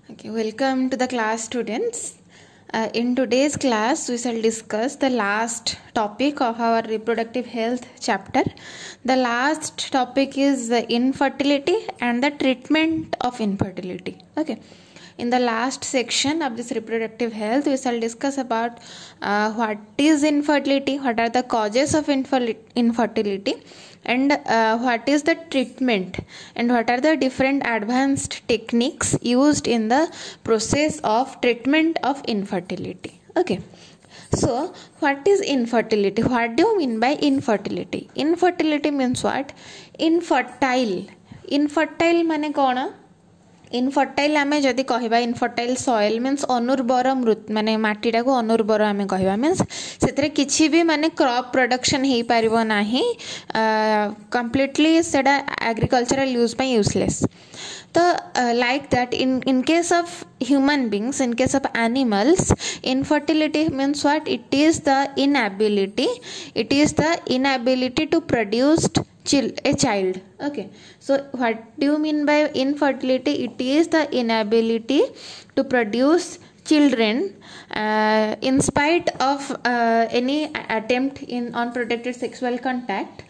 Okay, welcome to the class, students. In today's class, we shall discuss the last topic of our reproductive health chapter. The last topic is infertility and the treatment of infertility. Okay. In the last section of this reproductive health, we shall discuss about what is infertility, what are the causes of infertility, and what is the treatment, and what are the different advanced techniques used in the process of treatment of infertility. Okay. So, what is infertility? What do you mean by infertility? Infertility means what? Infertile. Infertile माने कौन? Infertile आम जदि कहवा infertile soil means अनुर्बर मृत माने माटीटा को अनुर्बर आम कहवा मीन्स से किसी भी माने क्रॉप प्रोडक्शन हो पार ना कंप्लीटली सेटा एग्रीकल्चरल यूज पे यूजलेस तो like that in case of human beings in case of animals infertility means what it is the inability to produce a child. Okay, so what do you mean by infertility? It is the inability to produce children in spite of any attempt in unprotected sexual contact.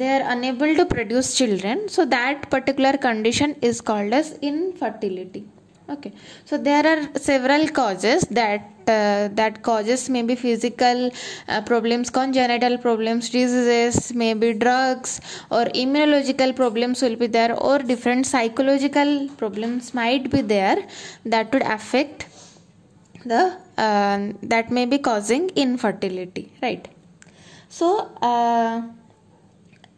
They are unable to produce children, so that particular condition is called as infertility. Okay, so there are several causes that causes may be physical problems, congenital problems, diseases, maybe drugs, or immunological problems will be there, or different psychological problems might be there that would affect the that may be causing infertility, right? So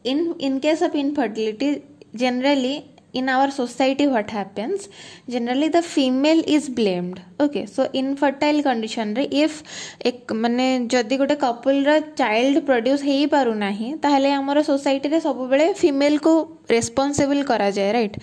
in case of infertility, generally in our society what happens, generally the female is blamed. Okay, so infertile condition रे if एक माने जदि गोटे couple रा child produce हेई पारु नाही ताहले हमर society रे सब बेले फीमेल को रेस्पोंसिबल करा जाए, right?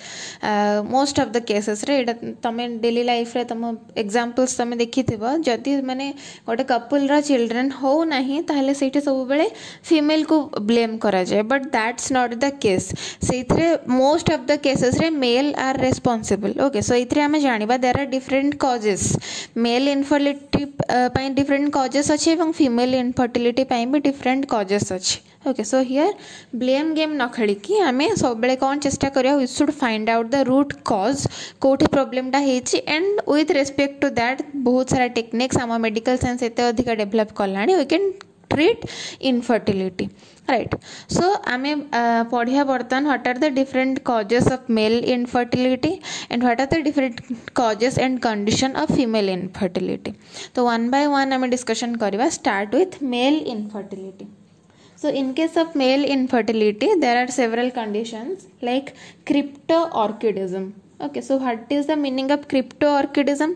Most of the cases रे एटा तमे डेली लाइफ रे तम एग्जांपल्स तमे देखिथिबो जदि माने गोटे कपल रा चिल्ड्रन हो नाही ताहले सेठी सब बेले फीमेल को ब्लेम करा जाए, but that's not the case. सेथरे मोस्ट ऑफ द केसेस रे male are responsible. Okay, so इथरे हमें जानिबा there are different causes. Male infertility पाई डिफरेंट कॉजेस अच्छे एवं फीमेल इनफर्टिलिटी पाई भी डिफरेंट कॉजेस अच्छे. Okay, so here blame game न खेलिकी आम सब बेले कौन चेष्टा करिया, we should find out the root cause कोठी प्रोब्लेमटा होइछि, and with respect to that बहुत सारा टेक्निक्स आम मेडिकल साइंस एते अधिक डेवलप कलानी, we can treat infertility, right? So ame पढ़िया बर्तन what are the different causes of male infertility and what are the different causes and condition of female infertility. तो one by one ame discussion करिवा. Start with male infertility. So in case of male infertility, there are several conditions like cryptorchidism. Okay, so what is the meaning of cryptorchidism?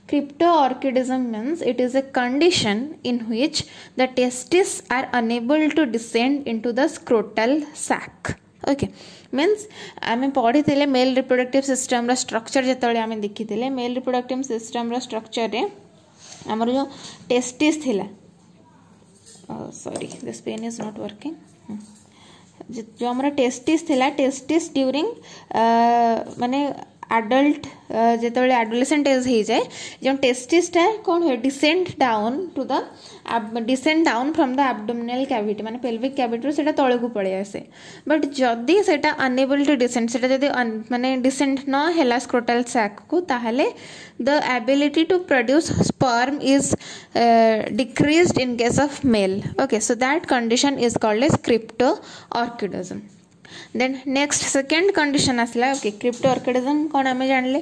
Cryptorchidism means it is a condition in which the testes are unable to descend into the scrotal sac. Okay, means आमे पढ़ी थिले male reproductive system रा structure जेतले आमे देखि थिले male reproductive system रा structure रे हमर जो टेस्टिस थिला, sorry this pen is not working, जो हमारा टेस्टिस थिला, टेस्टिस ड्यूरिंग माने adult जेतबेले एडोलेसेंट एज हो जाए जो टेस्टिसटा कौन हुए descend down to the descend down from the abdominal cavity माने पेल्विक कैविटी सेटा तळे को पळे आसे, बट जदी सेटा अनेबल टू डिसेंड सेटा जदी माने डिसेंड न हेला स्क्रोटल सैक को ताहले the ability to produce sperm is decreased in case of male. Okay, so that condition is called as cryptorchidism. Then next second condition आसला. ओके, क्रिप्टोऑर्किडिज्म कौन आमे जानले.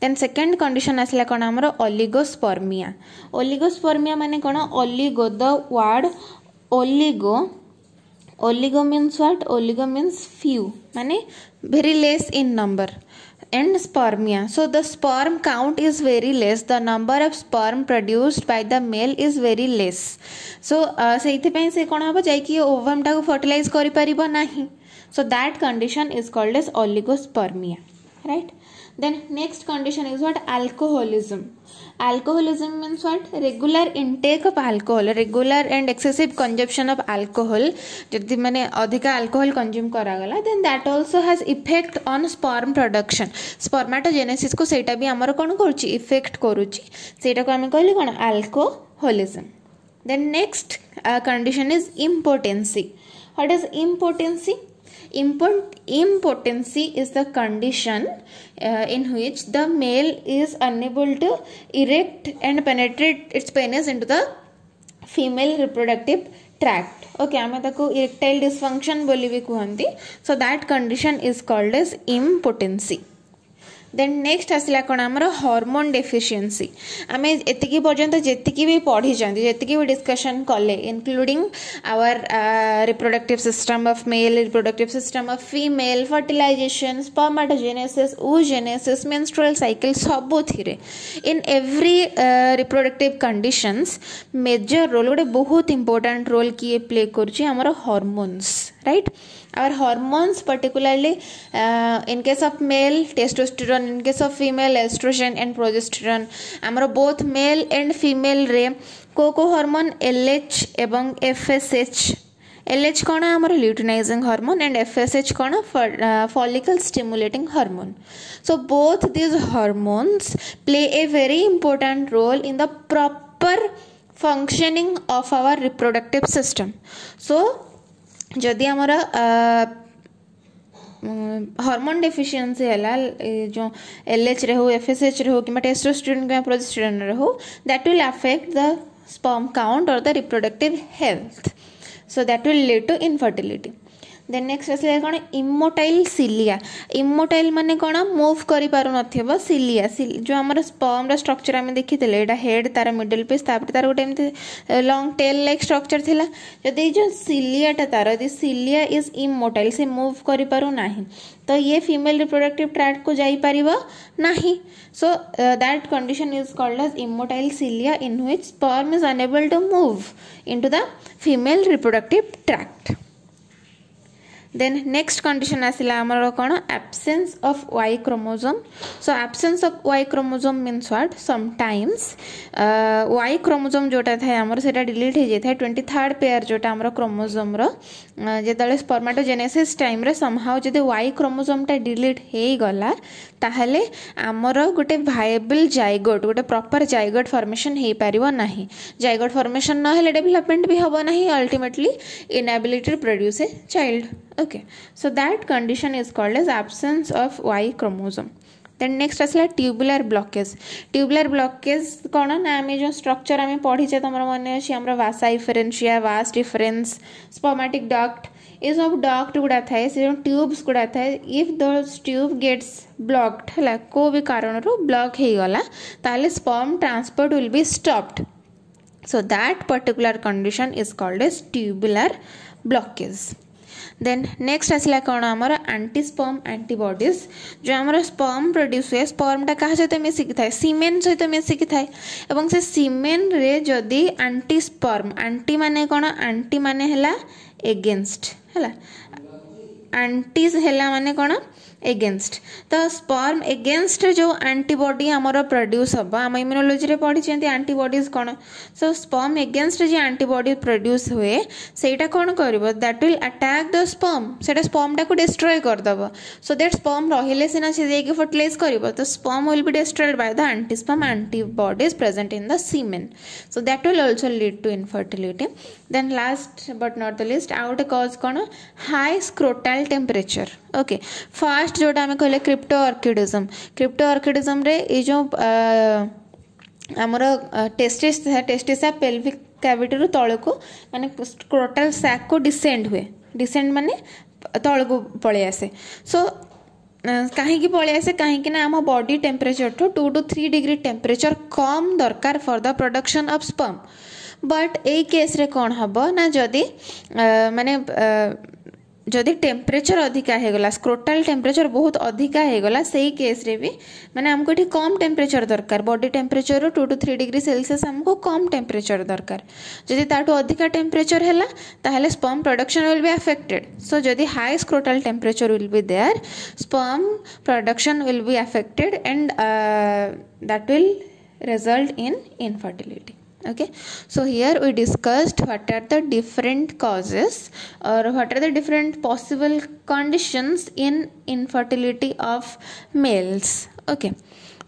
देन सेकंड कंडीशन आसला कौन हमरो ओलिगोस्पर्मिया. ओलिगोस्पर्मिया माने कौन? Oligo, the word oligo means what? Oligo means few माने very less in number, and spermia, so the sperm count is very less, the number of sperm produced by the male is very less. So सेइथे पय से कोन हबो जाय कि ovum टा को fertilise करि परिबो नाही. So that condition is called as oligospermia, right? Then next condition is what? Alcoholism. Alcoholism means what? Regular intake of alcohol, regular and excessive consumption of alcohol. जदि माने अधिका alcohol consume करा गला, then that also has effect on sperm production. Spermatogenesis को सेटा भी हमर कोन करूची, effect करूची. सेटा को हमें कहली कोन? Alcoholism. Then next condition is impotency. What is impotency? Impotency is the condition in which the male is unable to erect and penetrate its penis into the female reproductive tract. Okay, आमे ताको erectile dysfunction बोली भी कहंती. So that condition is called as impotency. Then next आसला कोन हमर hormone deficiency. आमे एतिकी पर्यंत जेतिकी भी पढ़ी जांती, जेतिकी भी डिस्कशन कले, including our reproductive system of male, reproductive system of female, fertilization, spermatogenesis, oogenesis, menstrual cycle, सब थिरे in every reproductive conditions major role, गोटे बहुत इंपोर्टेंट रोल किए प्ले करुछि हमर hormones, right. Our hormones, particularly in case of male, testosterone, in case of female, estrogen and progesterone. आमर both male and female रे को hormone LH एवं FSH. LH कौन है आमर luteinizing hormone and FSH कौन है follicle stimulating hormone. So both these hormones play a very important role in the proper functioning of our reproductive system. So जदि आमर हार्मोन डेफिशिएंसी है जो LH रे हो, FSH रे हो कि टेस्टोस्टेरोन कि प्रोजेस्टेरोन रे हो, that will affect the sperm count or the reproductive health. So that will lead to infertility. Then next आसला कौन? Immotile cilia. इमोटाइल माने कौन? मूव करि पारु नथिबो सिलिया. जो हमर स्पर्म रा स्ट्रक्चर आमे देखितले, एटा हेड, तार मिडल पीस, तापर तार गोटे एमती लॉन्ग टेल लाइक स्ट्रक्चर थिला. जदि जो सिलियाटा तार, दी सिलिया इज इमोटाइल, से मूव करि पारु नाही, तो ये फीमेल रिप्रोडक्टिव ट्रैक्ट को जाई परिबो नाही. So that condition is called as immotile cilia, in which sperm is unable to move into the female reproductive tract. Then next condition आसिला हमर कोन? Absence of Y chromosome. So absence of Y chromosome means what? Sometimes Y chromosome जोटा था हमर सेटा delete हो जाय, 23rd pair जोटा हमर chromosome रो जेतले स्पर्मेटोजेनेसिस टाइम रे somehow जदि Y chromosome टा डिलीट हेई गला, ताहले हमर गोटे वायबल जाइगोट, गोटे प्रॉपर जाइगोट फॉर्मेशन हेई परिबो नाही. जाइगोट फॉर्मेशन न हेले डेवलपमेंट भी हबो नाही, ultimately inability to produce a child. Okay, so that condition is called as absence of Y chromosome. Then next आसला tubular blockage. Tubular blockage कौन ना, आमे जो स्ट्रक्चर आमे पढ़ी चे तमरा मने अछि हमरा vasa efferentia, vas deferens, spermatic duct, ये सब डक्ट गुड़ा थाए, से जो ट्यूब्स गुड़ा थाए. If those tube gets blocked हला, को भी कारण रो ब्लॉक हे गला, ताले sperm transport will be stopped. So that particular condition is called as tubular blockage. Then next आसला कौन आमर एंटी स्पर्म एंटीबॉडीज. जो आमर स्पर्म प्रोड्यूस हुए, स्पर्म टा कहा सहित मिसिकी थाए? सीमेन सहित मिसिकी थाए. एवं से सीमेन रे जदि एंटी स्पर्म, एंटी माने कौन? एंटी माने हेला एगेंस्ट, हेला एंटी हेला माने कौन? एगेंस्ट. तो स्पर्म एगेंस्ट जो एंटीबॉडी आमर प्रोड्यूस हम, आम इम्यूनोलॉजी रे पढ़ी एंटीबॉडीज कौन. सो स्पर्म एगेंस्ट जो एंटीबॉडी प्रोड्यूस हुए, सेटा कौन करिवो? That will attack the sperm, सेटा स्पर्म टा को डिस्ट्रॉय कर दबो. सो दैट स्पर्म रहिले सिना से जेके फर्टिलाइज करिवो, तो sperm will be destroyed by the anti sperm antibodies present in the semen. So that will also lead to infertility. Then last but not the list, out cause कौन? High scrotal temperature. Okay, first जोटा आमे कहले crypto ऑर्किडिज्म. Crypto ऑर्किडिज्म रे ए जो हमर टेस्टिसा pelvic cavity रो तळ को माने स्क्रोटल सैक को डिसेंड हुए. डिसेंड माने तळ को पळे आसे. सो कहीं पळे आसे, कहीं ना आम बॉडी टेम्परेचर ठो 2 to 3 डिग्री टेम्परेचर कम दरकार for the production of sperm. But A case रे कौन हम ना, जदि माने जदि टेम्परेचर अधिका होगला स्क्रोटाल टेम्परेचर बहुत अधिका होगला से केस रे भी माने हमको ये कम टेम्परेचर दरकार body temperature 2 to 3 degree Celsius हमको कम टेम्परेचर दरकार जदि ताठू अधिका टेम्परेचर है ताहले sperm production will be affected so जदि high scrotal temperature will be there sperm production will be affected and that will result in infertility. Okay, so here we discussed what are the different causes or what are the different possible conditions in infertility of males. Okay,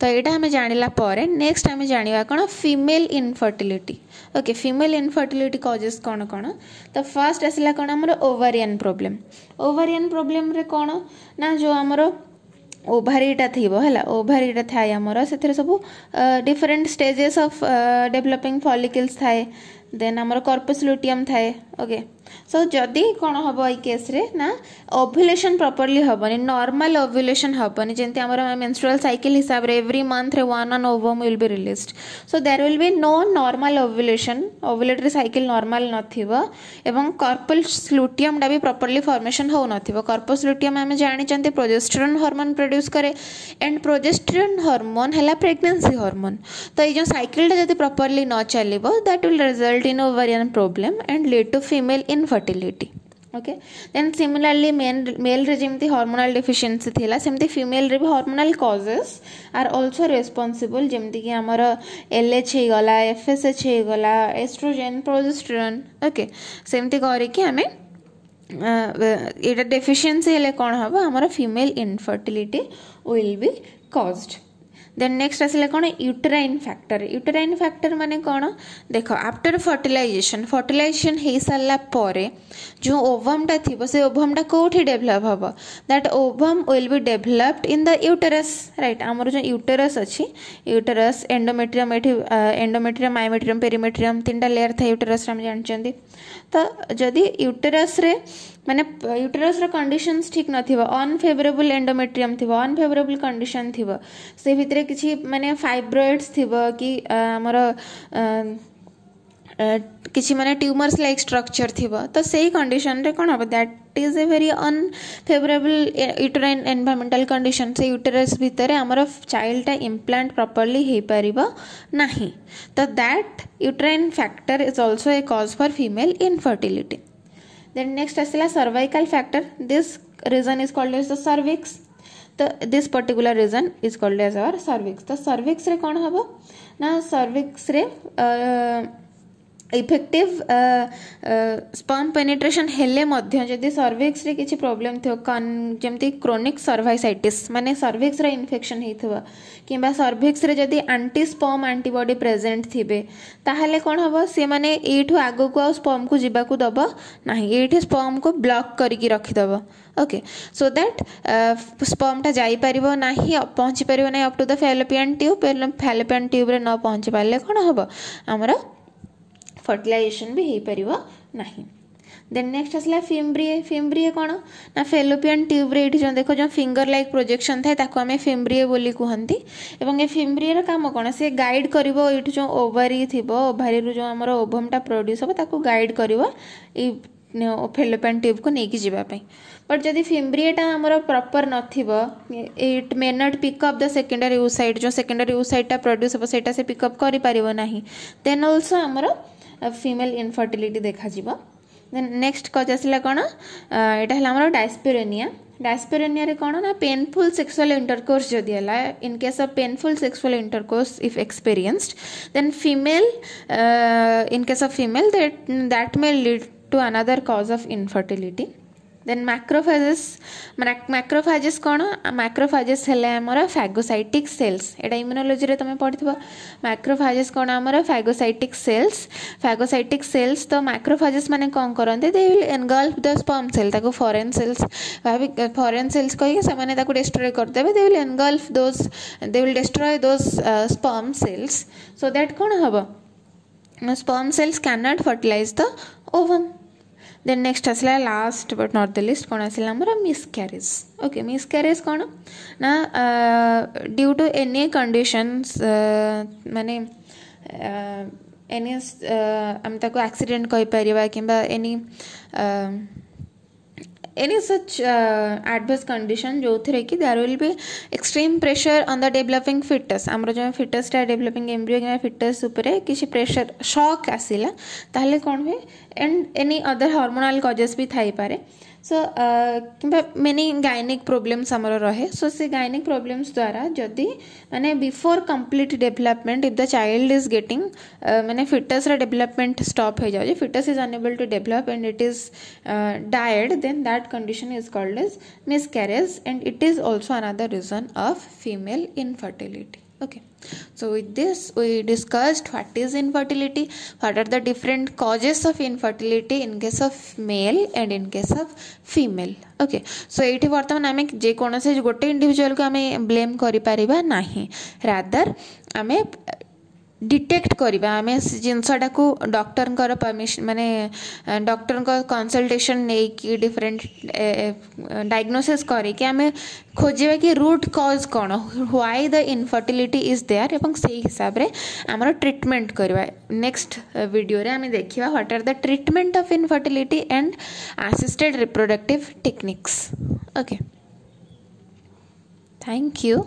तो यहाँ आम जाना पर next आम जाना कौन female infertility. Okay, female infertility causes कौन कौन तो फर्स्ट आसला कौन आमर ओवारियन प्रोब्लेम. ओवारियन प्रोब्लेम रे कौन ना जो आमर ओभारीटा थी है ओभारीटा थाए आमर से सब different stages of developing follicles थाए देन आमर कॉर्पस लुटियम थाए. ओके, सो जदि कौन हम ये केस रे ना ओव्युलेशन प्रॉपर्ली हेनी नॉर्मल ओव्युलेशन हेनी जमी आम मेंस्ट्रुअल साइकिल हिसाब रे एवरी मंथ रे 1 ovum will be released so there will be no normal ovulation ovulatory cycle normal नथिबो एवं कॉर्पस लुटियम डा भी प्रॉपर्ली फॉर्मेशन हो नथिबो. कॉर्पस लुटियम आम जानिचंती प्रोजेस्टेरोन हार्मोन प्रोड्यूस करे एंड प्रोजेस्टेरोन हार्मोन हैला प्रेगनेंसी हार्मोन. तो ये जो साइकिल टा जदि प्रॉपर्ली न चलिबो that will result in ovarian problem and lead to female infertility. Okay, then similarly male रे जेमती hormonal deficiency थिला सेमती female रे भी hormonal causes are also responsible जेमती कि हमर LH हे गला FSH हे गला estrogen progesterone. Okay, सेमती करी कि हमें एटा deficiency हेले कोन हबो हमर female infertility will be caused. Then next आसला कौन यूटेराइन फैक्टर. यूटेराइन फैक्टर माने कौन देख आफ्टर फर्टिलाइजेशन फर्टिलाइजेशन हो सारा पर जो ओवमटा थी से ओवमटा कौटी develop hmm that ovum will be developed in the uterus. Right, आमर जो यूटेरस अच्छी uterus endometrium endometrium myometrium perimetrium 3टा लेयर था यूटेरस आम जानते. तो जदि यूटेरस रे माने यूटेरस रो कंडीशंस ठीक नथिबो अनफेवरेबल एंडोमेट्रियम थिबो अनफेवरेबल कंडीशन थिबो से भितरे किछि माने फाइब्रॉइड्स थिबो कि हमर किछि माने ट्यूमर्स लाइक स्ट्रक्चर थिबो तो सेही कंडीशन रे कोन हबो that is a very unfavourable uterine environmental condition से यूटेरस भितरे हमर चाइल्ड टा इम्प्लांट प्रॉपर्ली हे परिबो नाही. तो that uterine factor is also a cause for female infertility. Then next asila cervical factor. This reason is called as the cervix. तो this particular reason is called as our cervix. तो cervix रे कौन हबो ना cervix रे effective sperm penetration हेले मध्य जदि cervix रे किछि प्रॉब्लम थियो जेमती क्रोनिक सर्वाइसाइटिस माने सर्विक्स रे इन्फेक्शन हेइथबो किबा सर्विक्स रे जदि एंटी स्पर्म एंटीबॉडी प्रेजेंट थिबे ताहले कोन हबो से माने एठु आगो को स्पर्म को जिबा को दबो नाही एठी स्पर्म को ब्लॉक करिकि रखि दबो. ओके, सो दैट स्पर्म टा जाई परिबो नाही पहुंची परिबो नाही up to the fallopian tube रे न पहुंची पाले कोन हबो हमरा फर्टिलाइजेशन भी हो पारिबो नाही. देन नेक्स्ट आसला फिम्ब्रिए. फिम्ब्रिए कौन ना फेलोपियन ट्यूब रे जो देखो जो फिंगर लाइक प्रोजेक्शन थाए ताको आमे फिम्ब्रिए बोली कहंती एवं ए फिम्ब्रिए रा काम कौन से गाइड करिवो एठी जो ओवरी थिबो ओवरी रु जो हमर ओवमटा प्रोड्यूस हो ताको गाइड करिवो ए फेलोपियन ट्यूब को नेकी जिबा पई. बट जदि फिम्ब्रिएटा हमर प्रॉपर नथिबो it may not pick up the secondary oocyte जो सेकेंडरी oocyte टा प्रोड्यूस हो सेटा से पिक अप करि पारिबो नाही देन आल्सो हमर फीमेल इनफर्टिलिटी देखा जीवो. देन नेक्स्ट कज आसला कौन एटा हला हमर डायस्पेरेनिया. डायस्पेरेनिया रे कौन ना पेनफुल सेक्सुअल इंटरकोर्स जदि हला in case of painful sexual intercourse if experienced then female in case of female that may lead to another cause of infertility. Then macrophages कौन मैक्रोफेजेस हेले हमर फैगोसाइटिक सेल्स एटा इम्यूनोलॉजी रे तमे पढ़िथिबो. Macrophages कौन हमर phagocytic cells तो macrophages माने कोन करंते they will engulf the sperm cell ताको फॉरेन सेल्स कहि से माने ताको डिस्ट्रॉय कर देबे they will engulf those they will destroy those sperm cells so that कौन हबो sperm cells can not fertilize the ovum. Then next आसला last but not the least कौन आसला हमर मिसकैरेज. ओके, मिसकैरेज कौन ना ड्यू टू एनी कंडीशंस माने any hmm ताको एक्सीडेंट कहि परिबा किबा any any such adverse condition जो थे कि there will be extreme pressure on the developing fetus आमर जो fetus टा developing embryo कि fetus उपरे किसी pressure shock आसिला ताहले कौन हुए and any other hormonal causes भी थाई पारे सो मेनी गायनिक प्रोब्लेम्स आमर रहे सो से गायनिक प्रोब्लेम्स द्वारा जदि माने before complete development if the child is getting माने फिटस रा डेवलपमेंट स्टॉप हो जाए foetus is unable to develop and it is died then that condition is called as miscarriage and it is also another reason of female infertility. Okay, so with this we discussed what is infertility, what are the different causes of infertility in case of male and in case of female. Okay, so एठी वर्तमान आमे जे कोनसे गोटे individual को आमे blame करि परिबा नाही, rather आमे detect करवा आम जिनसटा को डॉक्टर परमिशन माने डॉक्टर कंसल्टेशन नहीं कि डिफरेंट डायग्नोसिस करके आम खोजा कि रूट कॉज कौन why the infertility is there एवं से हिसाब रे आमर ट्रीटमेंट करवा. नेक्स्ट वीडियो रे आम देखिबा what are the treatment of infertility and assisted reproductive techniques. Okay, thank you.